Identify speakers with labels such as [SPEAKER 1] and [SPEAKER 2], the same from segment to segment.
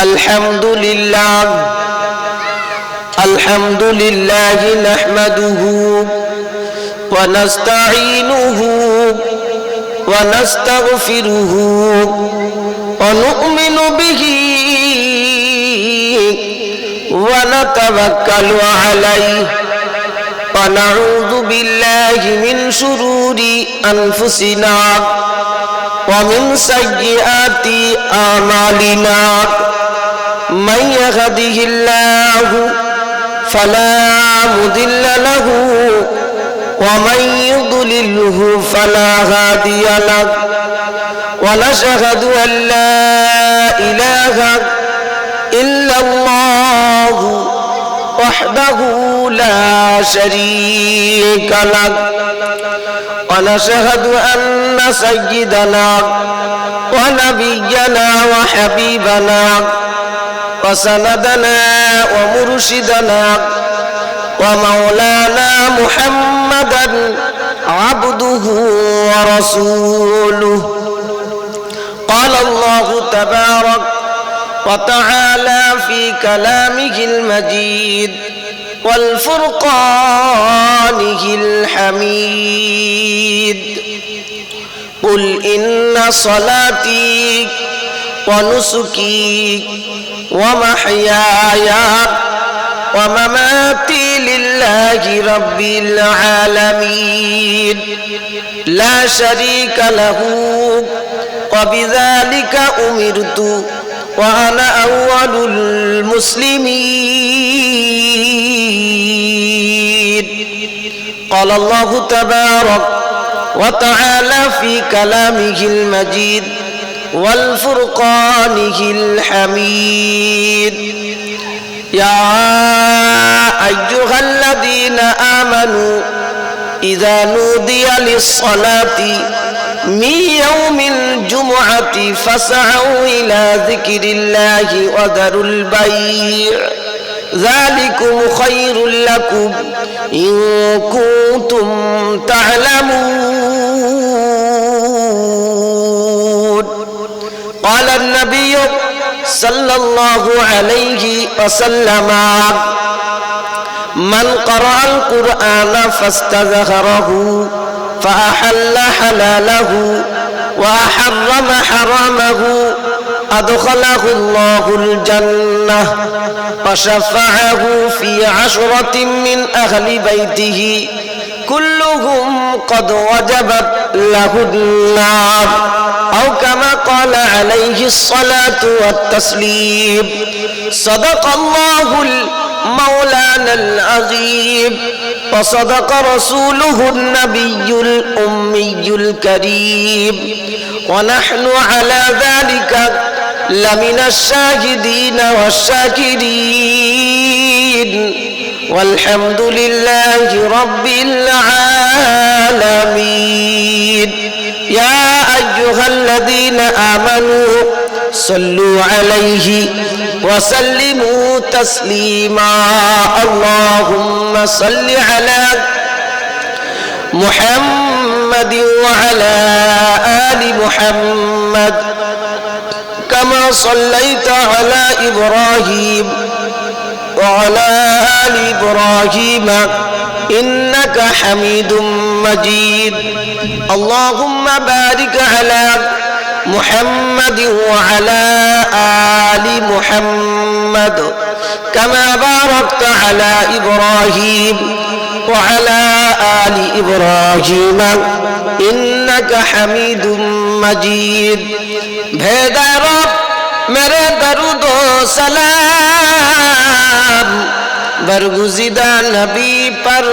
[SPEAKER 1] الحمد لله نحمده ونستعينه ونستغفره ونؤمن به ونتوكل عليه ونعوذ بالله من شرور أنفسنا ومن سيئات أعمالنا من يهده الله فلا مضل له ومن يضلله فلا هادي له ونشهد أن لا إله إلا الله وحده لا شريك له ونشهد أن سيدنا ونبينا وحبيبنا وسندنا ومرشدنا ومولانا محمدا عبده ورسوله قال الله تبارك وتعالى في كلامه المجيد والفرقانه الحميد قل إن صلاتي ونسكي ومحياي ومماتي لله رب العالمين لا شريك له وبذلك أمرت وأنا أول المسلمين قال الله تبارك وتعالى في كلامه المجيد والفرقانه الحميد يا أيها الذين آمنوا إذا نودي للصلاة من يوم الجمعة فاسعوا إلى ذكر الله وذروا البيع ذلكم خير لكم إن كنتم تعلمون قال النبي صلى الله عليه وسلم من قرأ القرآن فاستظهره فأحل حلاله وحرم حرامه أدخله الله الجنة وشفعه في 10 من أهل بيته كلهم قد وجبت له النار أو كما قال عليه الصلاة والتسليم صدق الله مولانا العظيم وصدق رسوله النبي الأمي الكريم ونحن على ذلك لمن الشاهدين والشاكرين والحمد لله رب العالمين يا أيها الذين آمنوا صلوا عليه وسلموا تسليما اللهم صل على محمد وعلى آل محمد كما صليت على إبراهيم وعلى آل إبراهيم إنك حميد مجيد اللهم بارك على محمد وعلى آل محمد كما باركت على إبراهيم وعلى آل إبراهيم إنك حميد مجيد بھیدا رب میرے درود و سلام برگزیدہ نبی پر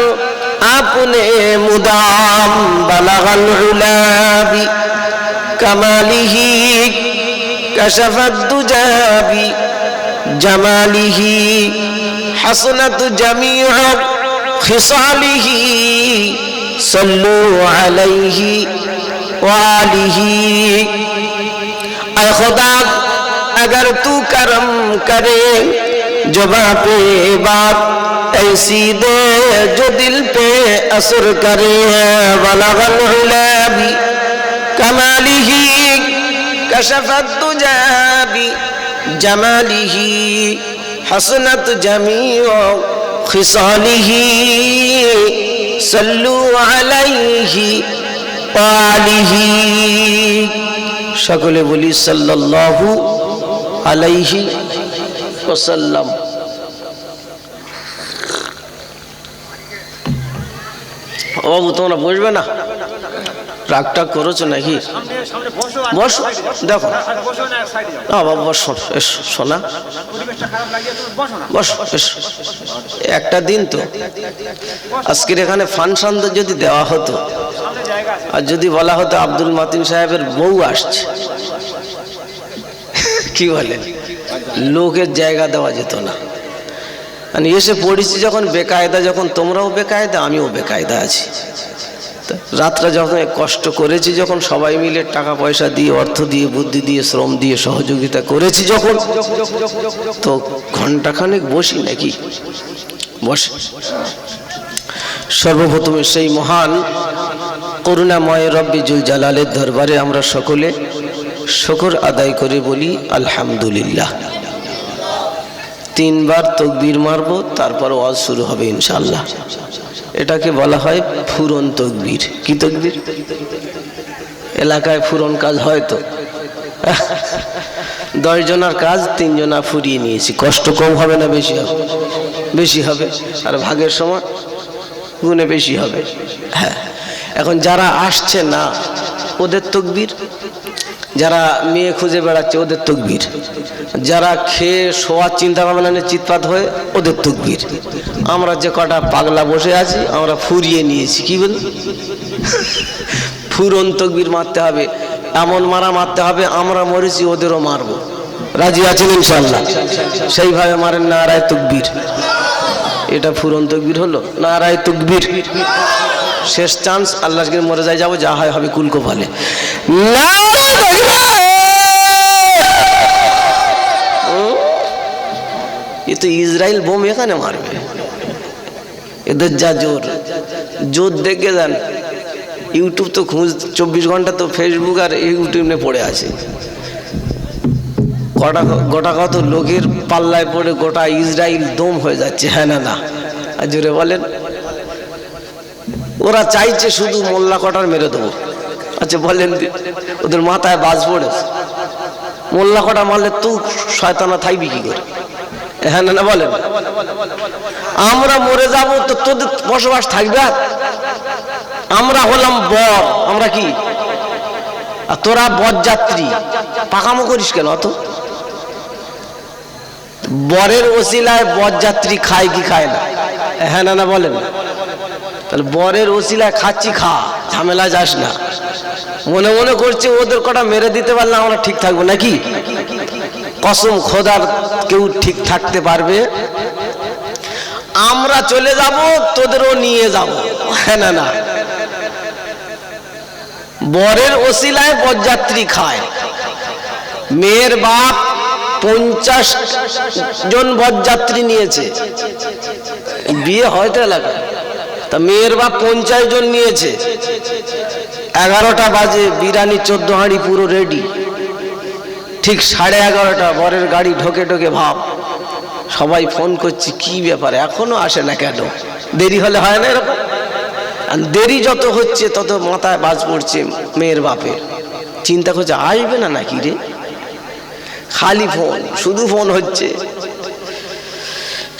[SPEAKER 1] آپ نے مدام بلغ العلا بکمالہ کشف الدجى بجمالہ حسنت جمیع خصاله صلوا علیہ وآلہ اے خدا اگر تو کرم کرے زباں پہ بات ایسی دے جو دل پہ اثر کرے بلغ العلا بکمالہ کشف الدجى জামালিহি হাসনাত জামিউ খিসালিহি সাল্লু আলাইহি ওয়া আলিহি। সকলে বলি সাল্লাল্লাহু আলাইহি ওয়াসাল্লাম। ও বাবু তোমরা বসবে না? রাগটা করেছো নাকি? বসো, দেখো না বাবু বসো, এসো শোনা, বসো এসো। একটা দিন তো আজকের এখানে ফাংশন যদি দেওয়া হতো আর যদি বলা হতো আব্দুল মাতিন সাহেবের বউ আসছে, কি বলেন, লোকের জায়গা দেওয়া যেত না। আমি এসে পড়েছি যখন বেকায়দা, যখন তোমরাও বেকায়দা আমিও বেকায়দা আছি। রাতটা যখন কষ্ট করেছি, যখন সবাই মিলে টাকা পয়সা দিয়ে, অর্থ দিয়ে, বুদ্ধি দিয়ে, শ্রম দিয়ে সহযোগিতা করেছি যখন, তো ঘন্টাখানেক বসি নাকি? বসে। সর্বপ্রথমে সেই মহান করুণাময় রব্বি জুল জালালের দরবারে আমরা সকলে শুকর আদায় করে বলি আলহামদুলিল্লাহ। তিনবার তকবীর মারব, তারপর ওয়াজ শুরু হবে ইনশাআল্লাহ। এটাকে বলা হয় ফুরন তকবীর। কি তকবীর? এলাকায় ফুরন কাজ হয় তো, 10 জনের কাজ 3 জনা ফুরিয়ে নিয়েছি। কষ্ট কম হবে না বেশি হবে? বেশি হবে। আর ভাগের সময় গুণে বেশি হবে। হ্যাঁ, এখন যারা আসছে না ওদের তকবীর, যারা মেয়ে খুঁজে বেড়াচ্ছে ওদের তকবীর, যারা খেয়ে শোয়ার চিন্তা ভাবনা নিয়ে চিৎপাত হয়ে ওদের তকবীর। আমরা যে কটা পাগলা বসে আছি আমরা ফুরিয়ে নিয়েছি। কি বল? ফুরন তকবীর মারতে হবে, এমন মারা মারতে হবে আমরা মরেছি ওদেরও মারবো। রাজি আছেন ইনশাআল্লাহ? সেইভাবে মারেন নারায়ে তাকবীর। এটা ফুরন তকবীর হলো, নারায়ে তাকবীর। শেষ চান্স, আল্লাহকে মরে যাই যাবো, যা হয় হবে কুলকো ভালে। এ তো ইসরায়েল বোম এখানে মারবে, এদের যা জোর। জোর দেখে যান। ইউটিউব তো খুঁজ 24 ঘন্টা তো ফেসবুক আর ইউটিউবে পড়ে আছে। গোটা কত লোকের পাল্লায় পড়ে গোটা ইসরায়েল দম হয়ে যাচ্ছে। হ্যাঁ না না? আর জোরে বলেন। ওরা চাইছে শুধু মোল্লা কটার মেরে দেবো। আচ্ছা বলেন, ওদের মাথায় বাজ পড়েছে, মোল্লা কটা মারলে তুই শয়তানা থাকবি কি করে? হ্যাঁ না না বলেন? আমরা মরে যাব তো তোদের বসবাস থাকবে? আমরা হলাম বর, আমরা কি? আর তোরা বরযাত্রী। পাকামো করিস কেন? অত বরের ওসিলায় বরযাত্রী খায় কি খায় না? হ্যাঁ না না বলেন? তাহলে বরের ওসিলায় খাচ্ছি, খা, ঝামেলা যাস না। মনে মনে করছে ওদের কটা মেরে দিতে পারলে আমরা ঠিক থাকবো নাকি? কসম খোদার কেউ ঠিক থাকতে পারবে? আমরা চলে যাব, তোদেরও নিয়ে যাব। হ্যাঁ না না? বরের ওসিলায় বরযাত্রী খায়। মেয়ের বাপ 50 জন বরযাত্রী নিয়েছে, বিয়ে হয়তো এলাকায়। তা মেয়ের বাপ 50 জন নিয়েছে। 11টা বাজে, বিরিয়ানি 14 হাঁড়ি পুরো রেডি। ঠিক 11:30 বরের গাড়ি ঢোকে ঢোকে ভাব। সবাই ফোন করছে, কি ব্যাপার এখনো আসে না কেন? দেরি হলে হয় না এরকম? দেরি যত হচ্ছে তত মাথায় বাজ পড়ছে মেয়ের বাপের। চিন্তা করছে আসবে না নাকি রে? খালি ফোন, শুধু ফোন হচ্ছে।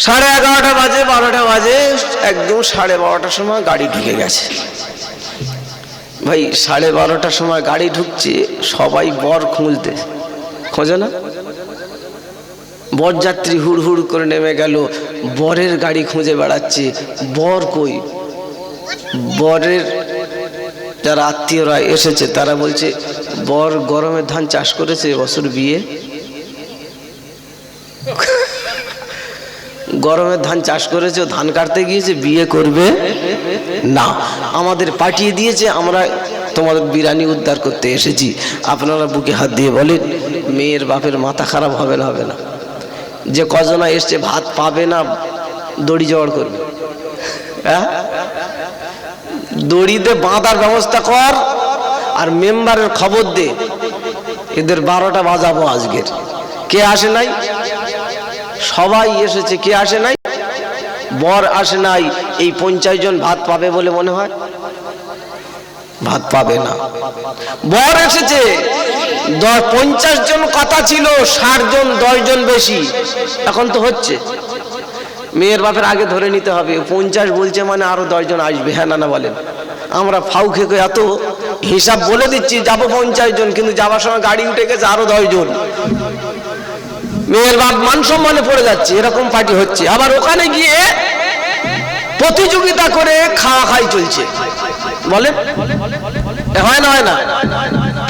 [SPEAKER 1] 11:30 বাজে, 12টা বাজে, একদম 12:30টার সময় গাড়ি ঢুকে গেছে। ভাই 12:30টার সময় গাড়ি ঢুকছে, সবাই বর খুঁজতে খোঁজে না? বরযাত্রী হুড় হুড় করে নেমে গেল, বরের গাড়ি খুঁজে বেড়াচ্ছে। বর কই? বরের যারা আত্মীয়রা এসেছে তারা বলছে, বর গরমের ধান চাষ করেছে, এবছর বিয়ে। গরমের ধান চাষ করেছে, ধান কাটতে গিয়েছে, বিয়ে করবে না। আমাদের পাঠিয়ে দিয়েছে, আমরা তোমাদের বিরানি উদ্ধার করতে এসেছি। আপনারা বুকে হাত দিয়ে বলেন, মেয়ের বাপের মাথা খারাপ হবে না? হবে না? যে কজনা এসছে ভাত পাবে না, দড়ি জোগাড় করবে। হ্যাঁ, দড়িতে বাঁধার ব্যবস্থা কর, আর মেম্বারের খবর দে, এদের 12টা বাজাবো আজকের। কে আসে নাই? সবাই এসেছে। কে আসে নাই? বর আসে নাই। এই 50 জন ভাত পাবে বলে মনে হয়? ভাত পাবে না। বর এসেছে 50 জন, কথা ছিল 60 জন, 10 জন বেশি। এখন তো হচ্ছে মেয়ের বাপের আগে ধরে নিতে হবে 50 বলছে মানে আরো 10 জন আসবে। হ্যাঁ না না বলেন? আমরা ফাউ খেয়ে এত হিসাব বলে দিচ্ছি যাবো 50 জন, কিন্তু যাবার সময় গাড়ি উঠে গেছে আরো 10 জন। মেয়ের বাপ মান সম্মানে পড়ে যাচ্ছে। এরকম পার্টি হচ্ছে। আবার ওখানে গিয়ে প্রতিযোগিতা করে খাওয়া খাই চলছে। বলেন হয় না? হয় না?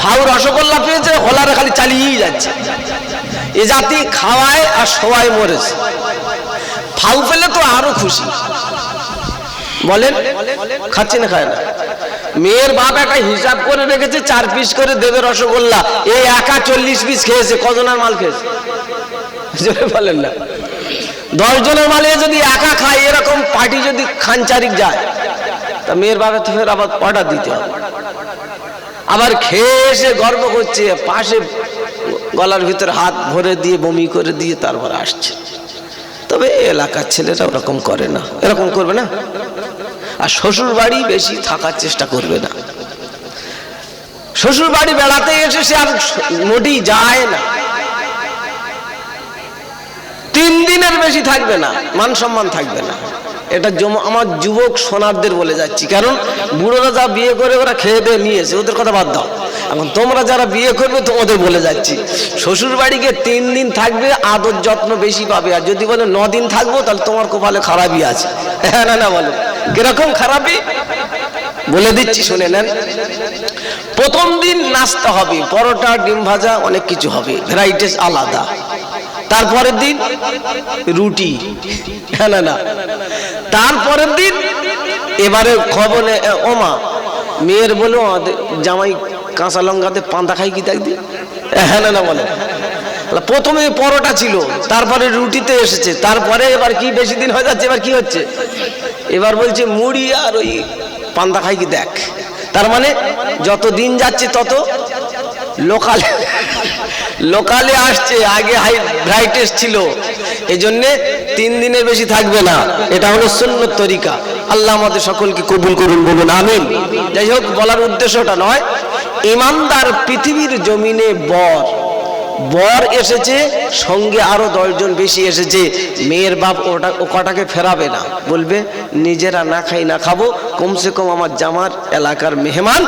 [SPEAKER 1] ফাউ রসগোল্লা পেয়েছে, হোলারে খালি চালিয়েই যাচ্ছে। এ জাতি খাওয়ায় আর সবাই মরেছে। ফাউ পেলে তো আরো খুশি। বলেন খাচ্ছে না খায় না? মেয়ের বাপ একটা হিসাব করে রেখেছে 4 পিস করে দেবে রসগোল্লা। এই একা 40 পিস খেয়েছে। কজনের মাল খেয়েছে? বলেন না? 10 জনের মালে যদি একা খায়, এরকম পার্টি যদি খানচারিক যায়, তা মেয়ের বাবা তো ফের আবার অর্ডার দিতে হবে। আবার খেয়ে এসে গর্ব করছে, পাশে গলার ভিতরে হাত ভরে দিয়ে বমি করে দিয়ে তারপর আসছে। তবে এলাকার ছেলেরা ওরকম করে না। এরকম করবে না। আর শ্বশুর বাড়ি বেশি থাকার চেষ্টা করবে না। শ্বশুর বাড়ি বেড়াতে এসে সে আর মোটেই যায় না। 3 দিনের বেশি থাকবে না, মান সম্মান থাকবে না। এটা আমার যুবক সোনারদের বলে যাচ্ছি, কারণ বুড়োরা যা বিয়ে করে ওরা খেয়ে দিয়ে নিয়েছে, ওদের কথা বাদ দাও। এখন তোমরা যারা বিয়ে করবে তোমাদের বলে যাচ্ছি, শ্বশুর বাড়িকে 3 দিন থাকবে, আদর যত্ন বেশি পাবে। আর যদি বলে 9 দিন থাকবো, তাহলে তোমার কপালে খারাপই আছে। হ্যাঁ না না বলে? কিরকম খারাপই বলে দিচ্ছি, শুনে নেন। প্রথম দিন নাস্তা হবে, পরোটা, ডিম ভাজা, অনেক কিছু হবে, ভ্যারাইটিস আলাদা। তারপরের দিন রুটি। হ্যাঁ না না? তারপরের দিন এবারে খবর, ওমা মেয়ের বলো জামাই কাঁচা লঙ্কাতে পান্তা খাই কি দেখবি? হ্যাঁ না না বলে? প্রথমে পরোটা ছিল, তারপরে রুটিতে এসেছে, তারপরে এবার কি বেশি দিন হয়ে যাচ্ছে, এবার কি হচ্ছে, এবার বলছে মুড়ি আর ওই পান্তা খাই কি দেখ। তার মানে যত দিন যাচ্ছে তত লোকালে আসছে। আগে হাই ভ্যারাইটিস ছিল, এই জন্যে 3 দিনের বেশি থাকবে না। এটা হলো সুন্নত তরিকা। আল্লাহ আমাদের সকলকে কবুল করুন, বলুন আমিন। যাই হোক, বলার উদ্দেশ্যটা নয়, ইমানদার পৃথিবীর জমিনে বর এসেছে, সঙ্গে আরো 10 জন বেশি এসেছে। মেয়ের বাপ ও কটাকে ফেরাবে না, বলবে নিজেরা না খাই না খাবো, কমসে কম আমার জামার এলাকার মেহমান,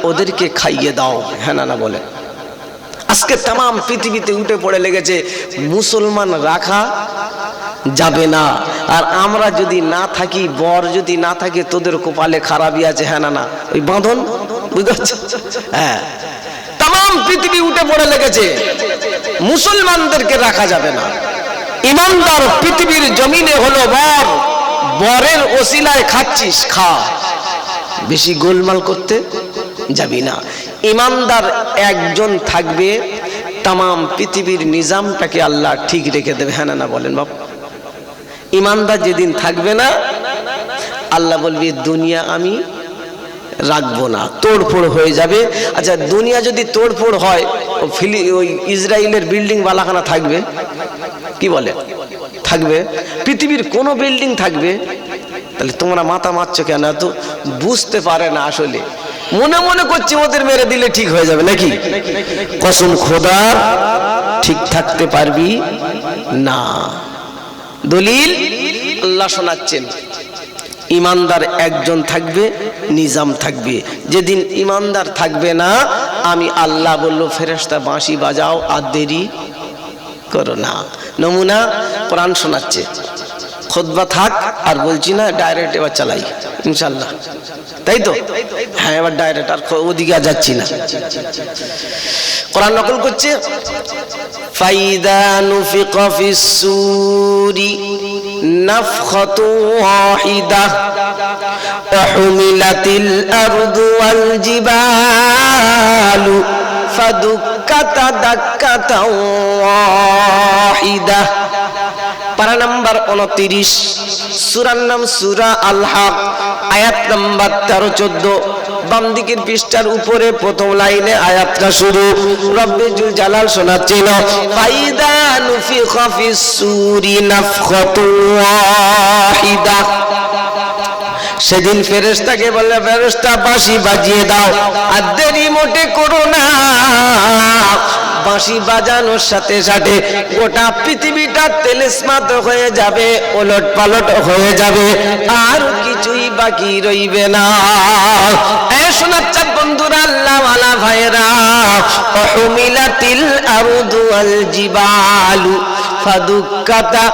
[SPEAKER 1] ওদেরকে খাইয়ে দাও। হ্যাঁ না না বলে? আজকে তাম পৃথিবীতে উঠে পড়ে লেগেছে মুসলমান রাখা যাবে না। আর আমরা যদি না থাকি, বর যদি না থাকে, তোদের কপালে খারাপই আছে। হ্যাঁ না না? ওই বাঁধন, বুঝতে পারছো? হ্যাঁ, তাম পৃথিবী উঠে পড়ে লেগেছে মুসলমানদেরকে রাখা যাবে না। ইমানদার পৃথিবীর জমিনে হলো বর। বরের ওসিলায় খাচ্ছিস, খা, বেশি গোলমাল করতে যাবি না। ইমানদার একজন থাকবে, তাম পৃথিবীর নিজামটাকে আল্লাহ ঠিক রেখে দেবে। হ্যাঁ না না বলেন বাপ? ইমানদার যেদিন থাকবে না, আল্লাহ বলবে দুনিয়া আমি রাখবো না, তোড়ফোড় হয়ে যাবে। আচ্ছা, দুনিয়া যদি তোড়ফোড় হয়, ওই ইসরায়েলের বিল্ডিং বালাখানা থাকবে? কি বলে? থাকবে? পৃথিবীর কোন বিল্ডিং থাকবে? তাহলে তোমরা মাথা মারছো কেন? এত বুঝতে পারে না আসলে, মনে মনে করছে ওদের মেরে দিলে ঠিক হয়ে যাবে নাকি? কসম খোদা, ঠিক থাকতে পারবি না। দলিল আল্লাহ শোনাচ্ছেন, ইমানদার একজন থাকবে, নিজাম থাকবে। যেদিন ইমানদার থাকবে না, আমি আল্লাহ বলল ফেরেশতা বাঁশি বাজাও, আর দেরি করো না। নমুনা কোরআন শোনাচ্ছে। খুতবা থাক, আর বলছি না, ডাইরেক্ট এবার চালাই ইনশাল্লাহ, তাই তো? হ্যাঁ, এবার ডাইরেক্ট, আর ওদিকে আর যাচ্ছি না। কোরআন নকল করছে, ফাইদা নুফিকা ফিস সূরি নাফখাতু ওয়াহিদা হুমিলাতিল আরদু ওয়াল জিবালু ফাদুক্কাতা দাক্কাতা ওয়াহিদা। পারা নাম্বার 29, সূরার নাম সূরা আল হক, আয়াত নাম্বার 13-14। বাম দিকের পৃষ্ঠার উপরে প্রথম লাইনে আয়াতটা শুরু। রব্বে জুল জালাল শোনাচ্ছিল ফাইদা নুফিখা ফিস সূরি নাফখাতুন ওয়াহিদা। সেদিন ফেরেশতাকে বললে ফেরেশতা বাঁশি বাজিয়ে দাও, আর দেরি মোটে করো না। বাঁশি বাজানোর সাথে সাথে গোটা পৃথিবীটা তেলেস্মাত হয়ে যাবে, ওলট পালট হয়ে যাবে, আর কিছুই বাকি রইবে না। শোনাচ্ছেন বন্ধুরা, আল্লাহওয়ালা ভাইরা, অহুমিলাতিল আরদু ওয়াল জিবালু ফাদুক্কাতা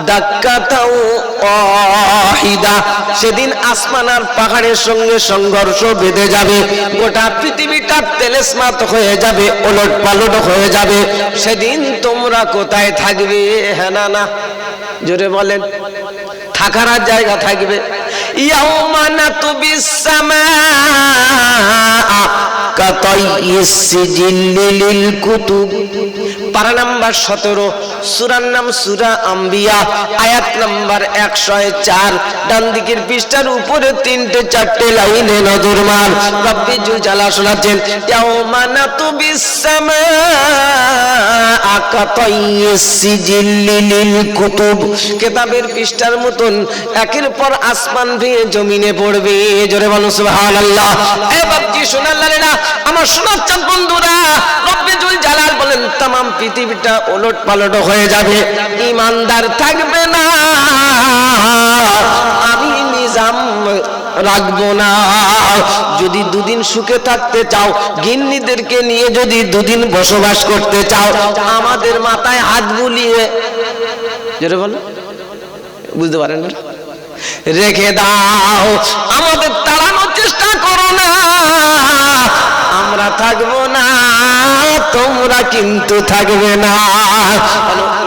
[SPEAKER 1] দাক্কাতাও ওয়াহিদা। সেদিন আসমান আর পাহাড়ের সঙ্গে সংঘর্ষ বেঁধে যাবে, গোটা পৃথিবীটা তেলেস্মাত হয়ে যাবে, ওলট পালট হয়ে যাবে। সেদিন তোমরা কোথায় থাকবে? হ্যাঁ না না, জোরে বলেন। থাকার জায়গা থাকবে। ইয়াউমা নাতুবিস সামাআ কাতাইয়িস সিজিল্লি লিল কুতুব। পারা নাম্বার 17, সূরার নাম সূরা আম্বিয়া, আয়াত নাম্বার 104। ডান দিকের পৃষ্ঠার উপরে 3-4 লাইনে নজর মার। রব্বি জুল জালাল শোনাচ্ছেন ইয়াউমা নাতুবিস সামাআ কাতাইয়িস সিজিল্লি লিল কুতুব। কিতাবের পৃষ্ঠার মতন একের পর আসমান ভেঙে জমিনে পড়বে। জোরে বলো সুবহানাল্লাহ। এ বাপজি শোনালেন না আমার শোনাচ্ছেন বন্ধুরা, রব্বি জুল জালাল বলেন तमाम পৃথিবীটা ওলট পালট হয়ে যাবে, ঈমানদার থাকবে না, আমি নিজাম রাখবো না। যদি দুদিন সুখে থাকতে চাও, গিন্নিদেরকে নিয়ে যদি দুদিন বসবাস করতে চাও, আমাদের মাথায় হাত বুলিয়ে, জোরে বলো, বুঝতে পারেন না, রেখে দাও। আমাদের তাড়ানোর চেষ্টা করো না, আমরা থাকবো না, তোমরা কিন্তু থাকবে না।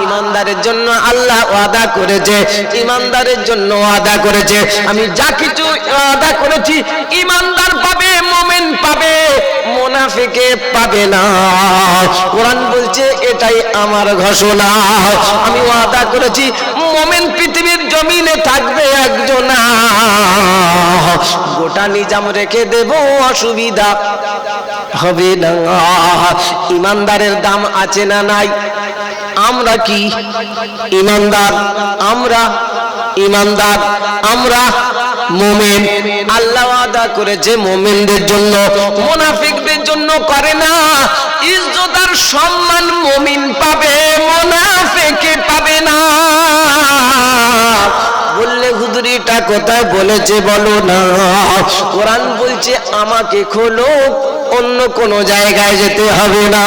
[SPEAKER 1] ইমানদারের জন্য আল্লাহ ওয়াদা করেছে, ইমানদারের জন্য ওয়াদা করেছে, আমি যা কিছু ওয়াদা করেছি ইমানদার পাবে, মুমিন পাবে, মুনাফিকে পাবে না। কোরআন বলছে এটাই আমার ঘোষণা। আমি ওয়াদা করেছি মুমিন পৃথিবীর জমিনে থাকবে একজন, গোটা নিজাম রেখে দেব, অসুবিধা হবে না। ইমানদারের দাম আছে না নাই? আমরা কি ইমানদার? আমরা ইমানদার, আমরা মুমিন। আল্লাহ ওয়াদা করেছে মুমিনদের জন্য, মুনাফিকদের জন্য করে না। ইজ্জত আর সম্মান মুমিন পাবে, মুনাফিকে পাবে না। বললে হুজুরিটা কোথায় বলেছে বলো না? কোরআন বলছে আমাকে খোলো, অন্য কোন জায়গায় যেতে হবে না।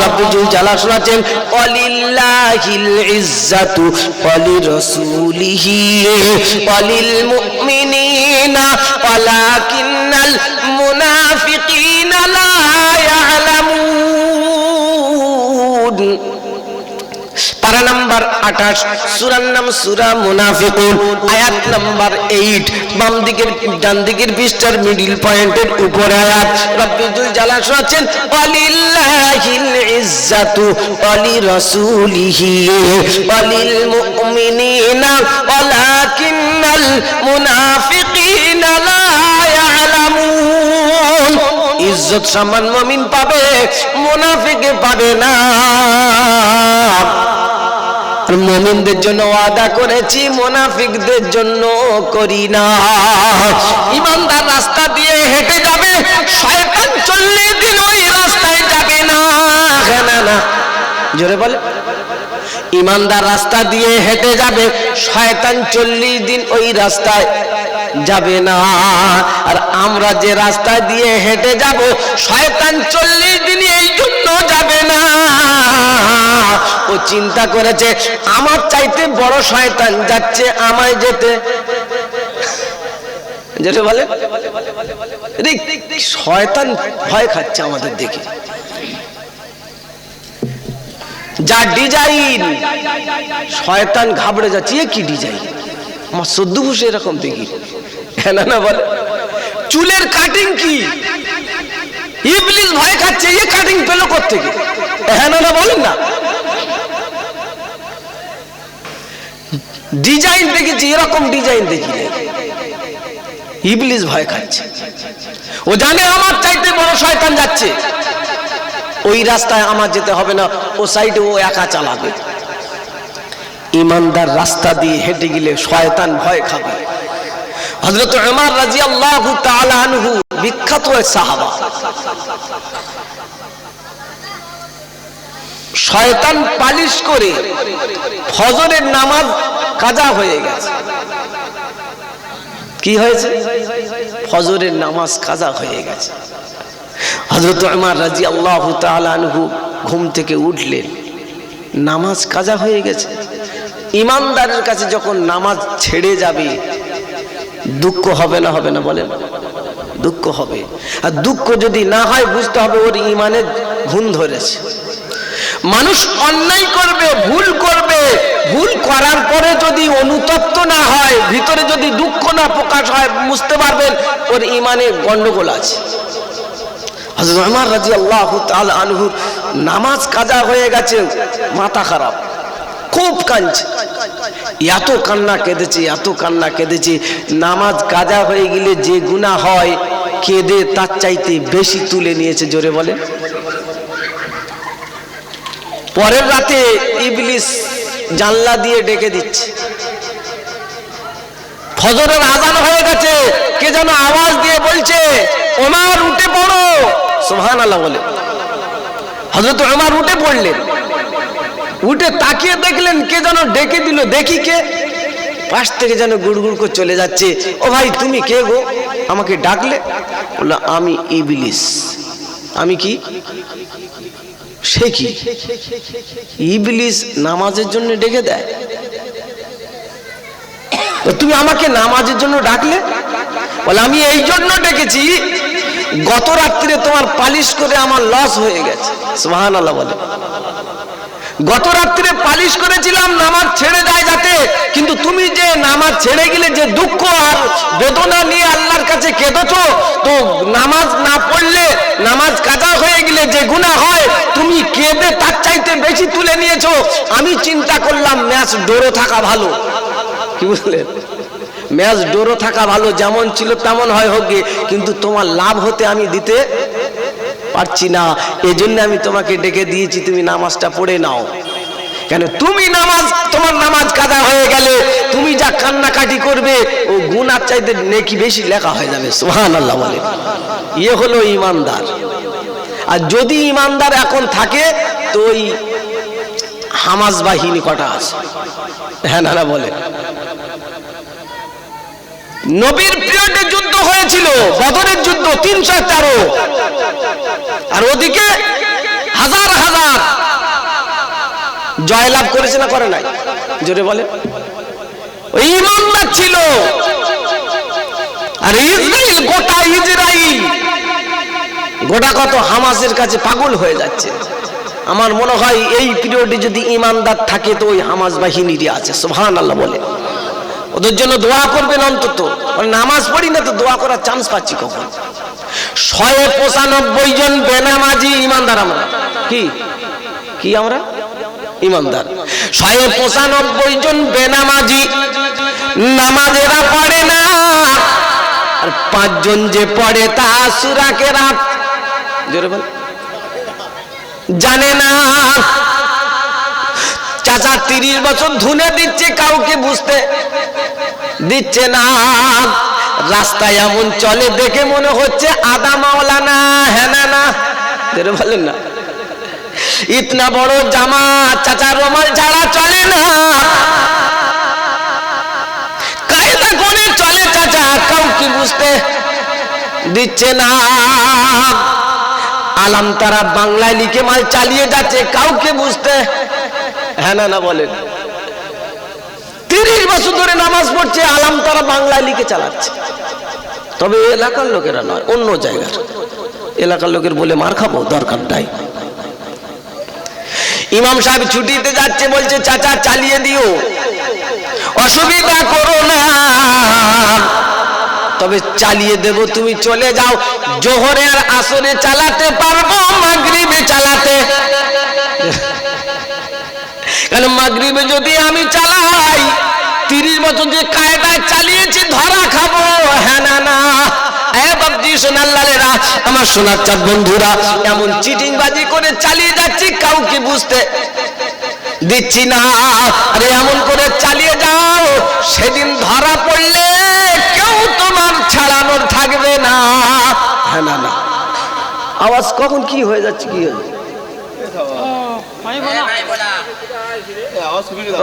[SPEAKER 1] রব্বুল জালাল শোনাচ্ছেন ওয়ালিল্লাহিল ইজ্জাতু ওয়ালিরাসূলিহি ওয়ালিল মুমিনিনা ওয়ালাকিন্নাল মুনাফিকিনা লা ইয়ালামুন। পারা নাম্বার 28, সূরার নাম সূরা মুনাফিকুন, আয়াত নাম্বার 8। বাম দিকের ডান দিকের পৃষ্ঠার মিডল পয়েন্টের উপরে আয়াত। রব্বুল জালাল শোনাচ্ছেন ওয়ালিল্লাহিল ইজ্জাতু ওয়ালিরাসূলিহি ওয়ালিল মুমিনিনা ওয়ালাকিন্নাল মুনাফিকিনা লা ইয়ালামুন। ইজ্জত সম্মান মুমিন পাবে, মুনাফিকে পাবে না। মুমিনদের জন্য ওয়াদা করেছি, মুনাফিকদের জন্য করি না। ইমানদার রাস্তা দিয়ে হেঁটে যাবে, শয়তান 40 দিন ওই রাস্তায় যাবে না। না না, জোরে বলে। ইমানদার রাস্তা দিয়ে হেঁটে যাবে, শয়তান 40 দিন ওই রাস্তায় যাবে না। আর আমরা যে রাস্তা দিয়ে হেঁটে যাব, শয়তান 40 দিন এই জন্য যাবে না। ও চিন্তা করেছে আমার চাইতে বড় শয়তান যাচ্ছে আমায় যেতে, যেটা বলে শয়তান ভয় খাচ্ছে আমাদের দেখে। যা ডিজাইন, শয়তান ঘাবড়ে যাচ্ছে, এ কি ডিজাইন, আমার সদ্য ঘুষে এরকম দেখি। না না বলে চুলের কাটিং কি, ইবলিস ভয় খাচ্ছে, এ কাটিং পেল কোত্থেকে? হ্যাঁ না বলেন না। ডিজাইন দেখেছি, এরকম ডিজাইন দেখি। ইবলিস ভয় খাচ্ছে, ও জানে আমার চাইতে বড় শয়তান যাচ্ছে, ওই রাস্তায় আমার যেতে হবে না, ও সাইডে ও একা চালাবে। ইমানদার রাস্তা দিয়ে হেঁটে গেলে শয়তান ভয় খাবে। হযরত উমর রাদিয়াল্লাহু তাআলা আনহু বিখ্যাত এক সাহাবা, শয়তান পালিশ করে ফজরের নামাজ কাজা হয়ে গেছে। কি হয়েছে? ফজরের নামাজ কাজা হয়ে গেছে। হযরত উমর রাদিয়াল্লাহু তাআলা আনহু ঘুম থেকে উঠলেন, নামাজ কাজা হয়ে গেছে। ইমানদারের কাছে যখন নামাজ ছেড়ে যাবে দুঃখ হবে না? হবে না বলেন? দুঃখ হবে। আর দুঃখ যদি না হয় বুঝতে হবে ওর ইমানের ঘুণ ধরেছে। মানুষ অন্যায় করবে, ভুল করবে, ভুল করার পরে যদি অনুতপ্ত না হয়, ভিতরে যদি দুঃখ না প্রকাশ হয়, বুঝতে পারবেন ওর ইমানে গন্ডগোল আছে। হযরত উমর রাদিয়াল্লাহু তাআলা আনহু নামাজ কাজা হয়ে গেছে, মাথা খারাপ, খুব কাঁদছে, এত কান্না কেঁদেছে, এত কান্না কেঁদেছে। নামাজ কাজা হয়ে গেলে যে গুনাহ হয় কেঁদে তার চাইতে বেশি তুলে নিয়েছে। জোরে বলে। পরের রাতে ইবলিস জানলা দিয়ে ডেকে দিচ্ছে, ফজরের আযান হয়ে গেছে, কে যেন আওয়াজ দিয়ে বলছে ওমর উঠে পড়ো। সুবহানাল্লাহ বলে। হযরত ওমর উঠে পড়লেন, উঠে তাকিয়ে দেখলেন কে যেন ডেকে দিল। দেখি কে, পাশ থেকে যেন গুড়গুড় করে চলে যাচ্ছে। ও ভাই তুমি কে গো, আমাকে ডাকলে? বলল আমি ইবলিস। আমি কি? সে কি? ইবলিস নামাজের জন্য ডেকে দেয়? তুমি আমাকে নামাজের জন্য ডাকলে? বলে আমি এই জন্য ডেকেছি, গত রাত্রে তোমার পালিশ করে আমার লস হয়ে গেছে। সুবহানাল্লাহ বলে। গত রাত্রে পালিশ করেছিলাম নামাজ ছেড়ে যায় যাতে, কিন্তু তুমি যে নামাজ ছেড়ে গেলে যে দুঃখ আর বেদনা নিয়ে আল্লাহর কাছে কেঁদেছো, তো নামাজ না পড়লে, নামাজ কাজা হয়ে গেলে যে গুনাহ হয়, তুমি কেঁদে তার চাইতে বেশি তুলে নিয়েছো। আমি চিন্তা করলাম ম্যাচ ডোরো থাকা ভালো। কি বুঝলেন? ম্যাচ ডোরো থাকা ভালো, যেমন ছিল তেমন হয় হোক, কিন্তু তোমার লাভ হতে আমি দিতে পারছি না, এজন্য আমি তোমাকে ডেকে দিয়েছি, তুমি নামাজটা পড়ে নাও। কেন? তুমি নামাজ, তোমার নামাজ কাজা হয়ে গেলে তুমি যা কান্নাকাটি করবে ও গুনার চাইতে নেকি বেশি লেখা হয়ে যাবে। সুবহানাল্লাহ বলে। ইয়ে হলো ইমানদার। আর যদি ইমানদার এখন থাকে তো ওই হামাস বাহিনী কটা আছে? হ্যাঁ না বলে। নবীর পিরিয়ডে যুদ্ধ হয়েছিল, বদরের যুদ্ধ 313, আর ওদিকে হাজার হাজার জয়লাভ করেছে না করে নাই? জোরে বলে। ওই ইমানদার ছিল। আর ইসরাইল, গোটা ইসরাইল গোটা কত হামাসের কাছে পাগল হয়ে যাচ্ছে। আমার মনে হয় এই পিরিয়ডে যদি ইমানদার থাকে তো ওই হামাস বাহিনীরই আছে। সুবহানাল্লাহ বলে। ওদের জন্য দোয়া করবেন অন্তত। নামাজ পড়ি না তো দোয়া করার চান্স পাচ্ছি কখন? 195 জন বেনামাজি ইমানদার। আমরা কি কি আমরা ইমানদার। 195 জন বেনামাজি, নামাজেরা পড়ে না। আর 5 জন যে পড়ে তা সূরা কেরাত জোরে বল জানে না। চাচা 30 বছর ধুনে দিচ্ছে, কাউকে বুঝতে দিচ্ছে না। রাস্তায় এমন চলে দেখে মনে হচ্ছে আদা মাওলানা। হ্যাঁ না জোরে বলেন না। ইতনা বড় জামা, চাচা রুমাল ছাড়া চলে না। কায়দা করে চলে চাচা, কাউকে বুঝতে দিচ্ছে না। আলাম তারা বাংলায় লিখে মাল চালিয়ে যাচ্ছে, কাউকে বুঝতে হ্যাঁ না বলেন। 30 বছর ধরে নামাজ পড়ছে, আলাম তারা বাংলায় লিখে চালাচ্ছে। তবে এলাকার লোকেরা নয়, অন্য জায়গার এলাকার লোকের বলে মার খাবো দরকার নাই। ইমাম সাহেব ছুটিতে যাচ্ছে, বলছে চাচা চালিয়ে দিও, অসুবিধা করো না, তবে চালিয়ে দেব, তুমি চলে যাও। জোহরে আর আসরে চালাতে পারবো, মাগরিবে চালাতে, কারণ মাগরিবে যদি আমি চালাই 30 বছর যে কায়দায় চালিয়েছি ধরা খাবো, হ্যাঁ না না। আমার সোনার চাঁদ বন্ধুরা, এমন চিটিংবাজি করে চালিয়ে যাচ্ছি কাউকে বুঝতে দিচ্ছি না। আরে এমন করে চালিয়ে যাও, সেদিন ধরা পড়লে কেউ তোমার ছাড়ানোর থাকবে না, হ্যাঁ না না। আওয়াজ কখন কি হয়ে যাচ্ছে, কি হয়ে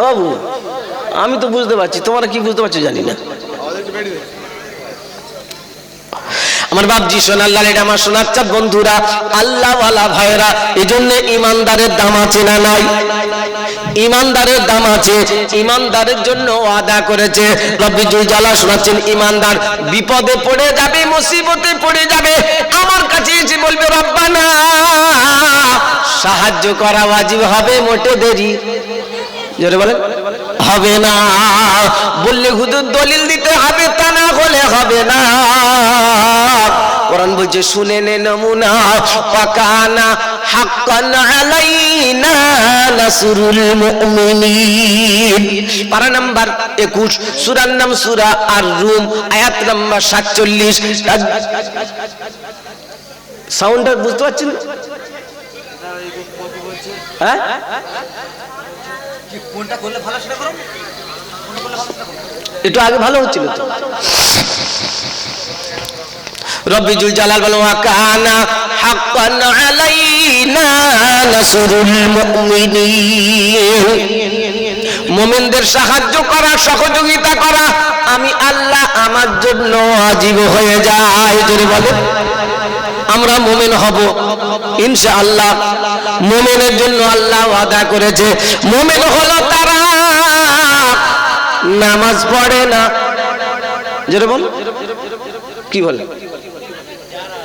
[SPEAKER 1] বাবু? আমি তো বুঝতে পারছি, তোমরা কি বুঝতে পারছো জানি না। আমার বাপজি সোনাল্লাহ, এটা আমার সোনার চাঁদ বন্ধুরা, আল্লাহওয়ালা ভাইরা, এই জন্য ইমানদারের দাম আছে না নাই? ইমানদারের দাম আছে। ইমানদারের জন্য ওয়াদা করেছে রব্বি জুল জালা, শোনাচ্ছেন ইমানদার বিপদে পড়ে যাবে, মুসিবতে পড়ে যাবে, আমার কাছে এসে বলবে রব্বানা, সাহায্য করা ওয়াজিব হবে, মোটে দেরি জোরে বলেন হবে না। বললে হুজুর দলিল দিতে হবে, তা না হলে হবে না। কোরআন বলছে শুনে নে নমুনা, ফাকানা হাক্কান আলাইনা নাসরুল মুমিনিন। পারা নাম্বার 21, সূরার নাম সূরা আর-রুম, আয়াত নাম্বার 47। সাউন্ডটা বুঝতে পারছেন? হ্যাঁ, কোনটা করলে ভালো সেটা করো, একটু আগে ভালো হচ্ছিল তো। রব্বি জুল জালাল বলো কানা হাক্কান আলাইনা নাসরুল মুমিনিন। মুমিনদের সাহায্য করা, সহযোগিতা করা আমি আল্লাহ আমার জন্য ওয়াজিব হয়ে যায়। জোরে বলেন আমরা মুমিন হব ইনশাআল্লাহ। মুমিনের জন্য আল্লাহ ওয়াদা করেছে। মুমিন হলো তারা নামাজ পড়ে না, যেটা বল কি বলে,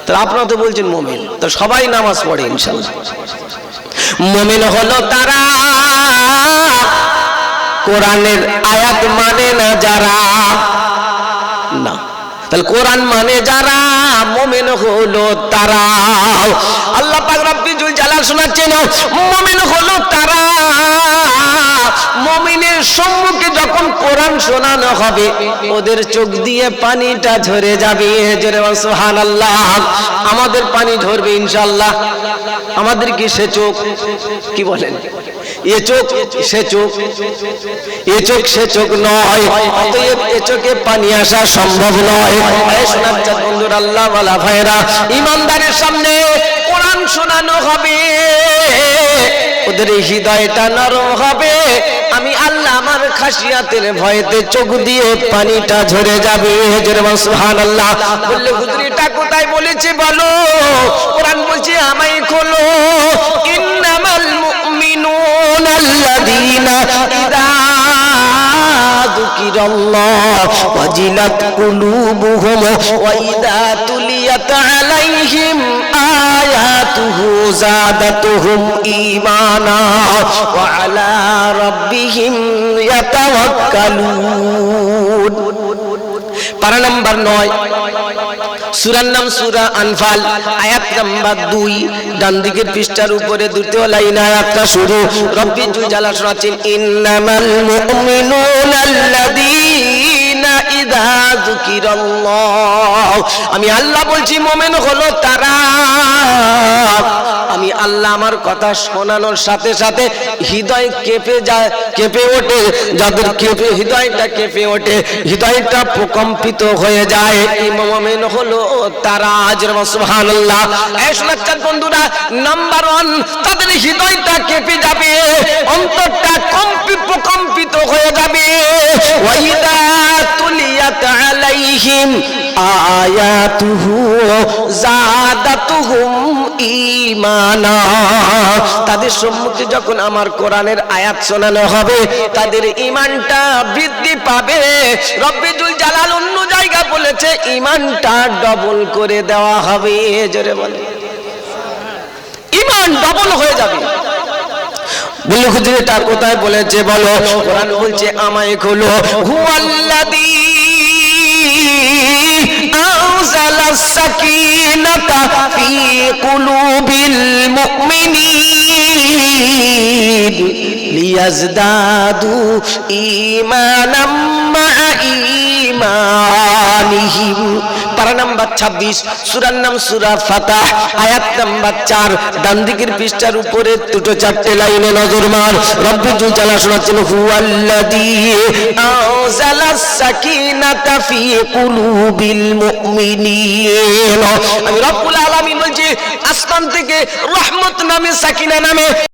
[SPEAKER 1] তো আপনারা তো বলছেন মুমিন, তো সবাই নামাজ পড়ে ইনশাআল্লাহ। মুমিন হলো তারা কোরআনের আয়াত মানে না যারা, না তাহলে কোরআন মানে যারা মুমিন হলো তারা। আল্লাহ পাক রব্বি জুল জালাল শোনাচ্ছেন মুমিন হলো তারা, মুমিনের সম্মুখে যখন কোরআন শোনানো হবে ওদের চোখ দিয়ে পানিটা ঝরে যাবে। জোরে বল সুবহানাল্লাহ। আমাদের পানি ঝরবে ইনশাআল্লাহ। আমাদের কি সে চোখ, কি বলেন, এ চোখ সে চোখ, এ চোখ সে চোখ নয়, অতএব এ চোখে পানি আসা সম্ভব নয়। শোনার চাঁদ বন্ধুর আল্লাহ ওয়ালা ভাইরা, ইমানদারের সামনে কোরআন শোনানো হবে, ওদের হৃদয়টা নরম হবে। আমি আল্লাহ আমার খাসিয়াতের ভয়েতে চোখ দিয়ে পানিটা ঝরে যাবে। জোরে বল সুবহানাল্লাহ। বললে হুজুর এটা কোথায় বলেছে বলো? কোরআন বলছে আমায় খোলো, ইন্নামাল মুমিনুনা আল্লাযীনা ইযা যুকিরাল্লাহ ওয়াজিলাত কুলুবুহুম ওয়া ইযা তুলিয়াত আলাইহিম আয়াতুহু যাদাতুহুম ঈমানা ওয়া আলা রাব্বিহিম ইয়াতাওয়াক্কালুন। পারা নাম্বার 9, সূরার নাম সূরা আনফাল, আয়াত নাম্বার 2, ডান দিকের পৃষ্ঠার উপরে দ্বিতীয় লাইন আয়াতটা শুরু। রব্বি জুল জালাল শোনাচ্ছেন ইন্নামাল মুমিনুনা আল্লাযীনা ইযা যুকিরাল্লাহ। আমি আল্লাহ বলছি মুমিন হলো তারা, আমি আল্লাহ আমার কথা শোনানোর সাথে সাথে হৃদয় কেঁপে যায়, কেঁপে ওঠে, যাদের কেঁপে হৃদয়টা কেঁপে ওঠে, হৃদয়টা প্রকম্পিত হয়ে যায়, এই মুমিন হলো তারা। সুবহানাল্লাহ। এই শোনাচ্ছেন বন্ধুরা, নাম্বার 1 তাদের হৃদয়টা কেঁপে যাবে, অন্তরটা প্রকম্পিত হয়ে যাবে। ওয়াইদা তুলিয়াত আলাইহিম আয়াতুহু যাদাতুহুম ঈমানা। তাদের সম্মুখে যখন আমার কোরআনের আয়াত শোনানো হবে তাদের ঈমানটা বৃদ্ধি পাবে। রব্বি জুল জালাল অন্য জায়গা বলেছে ঈমানটা ডবল করে দেওয়া হবে। জোরে বলে ঈমান ডবল হয়ে যাবে। বলে হুজুর এটা কোথায় বলেছে বলো? কোরআন বলছে আমায় খোলো, হুয়াল্লাযী আনজালাস সাকিনাতা ফি কুলুবিল মুমিনিন লিয়াজদাদু ঈমানাম মা ঈমানিহিম। পারা নাম্বার 26, সূরার নাম সূরা ফাতাহ, আয়াত নাম্বার 4, ডান দিকের পৃষ্ঠার উপরে দুটো চারটে লাইনে নজর মার। রব্বুল জালাল শোনাচ্ছেন, হুয়াল্লাযী আনজালাস সাকিনাতা ফি কুলুবিল মুমিনিন। আমি রব্বুল আলামিন বলছি, আসমান থেকে রহমত নামে, সাকিনা নামে